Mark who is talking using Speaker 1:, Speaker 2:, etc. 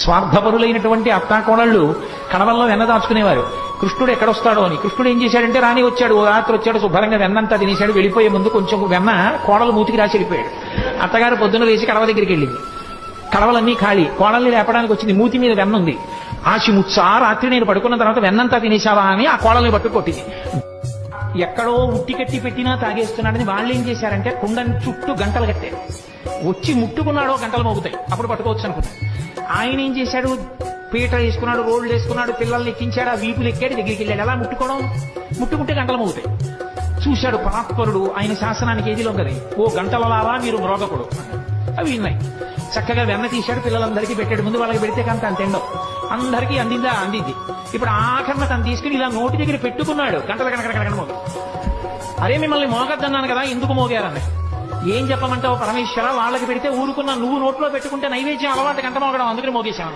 Speaker 1: స్వార్థపరులైనటువంటి అత్తాకోడళ్ళు కడవల్లో వెన్న దాచుకునేవారు. కృష్ణుడు ఎక్కడొస్తాడో అని. కృష్ణుడు ఏం చేశాడంటే, రాని వచ్చాడు, ఓ రాత్రి వచ్చాడు, శుభ్రంగా వెన్నంతా తినేశాడు. వెళ్ళిపోయే ముందు కొంచెం వెన్న కోడలు మూతికి రాసి వెళ్ళిపోయాడు. అత్తగారు పొద్దున్న లేచి కడవ దగ్గరికి వెళ్ళింది. కడవలన్నీ ఖాళీ. కోడల్ని లేపడానికి వచ్చింది. మూతి మీద వెన్న ఉంది. ఆశిముచ్చా రాత్రి నేను పడుకున్న తర్వాత వెన్నంతా తినేశావా అని ఆ కోడల్ని పట్టు కొట్టింది. ఎక్కడో ఉట్టి కట్టి పెట్టినా తాగేస్తున్నాడని వాళ్ళు ఏం చేశారంటే కుండని చుట్టూ గంటలు కట్టారు. వచ్చి ముట్టుకున్నాడో గంటలు మోగుతాయి, అప్పుడు పట్టుకోవచ్చు అనుకున్నాడు. ఆయన ఏం చేశాడు, పీట వేసుకున్నాడు, రోడ్లు వేసుకున్నాడు, పిల్లల్ని ఎక్కించాడు, ఆ వీపులు ఎక్కాడు, దగ్గరికి వెళ్ళాడు. ఎలా ముట్టుకోవడం, ముట్టుకుంటే గంటలు మోగుతాయి. చూశాడు పరాత్పరుడు, ఆయన శాసనానికి ఏది లొంగది. ఓ గంటలలారా మీరు మ్రోగకుడు. అవి విన్నాయి. చక్కగా వెన్న తీశాడు, పిల్లలందరికీ పెట్టాడు. ముందు వాళ్ళకి పెడితే కనుక అంత ఎండవు, అందరికీ అందిందా, అందింది. ఇప్పుడు ఆఖరణ తను తీసుకుని ఇలా నోటి దగ్గర పెట్టుకున్నాడు. గంటల కనకడ మోగు. అరే మిమ్మల్ని మోగద్దన్నాను కదా, ఎందుకు మోగారని. ఏం చెప్పమంటావు పరమేశ్వర, వాళ్ళకి పెడితే ఊరుకున్నా, నువ్వు నోట్లో పెట్టుకుంటే నైవేద్యం అలవాటు గంట మోగడం, అందుకని మోగేశాను.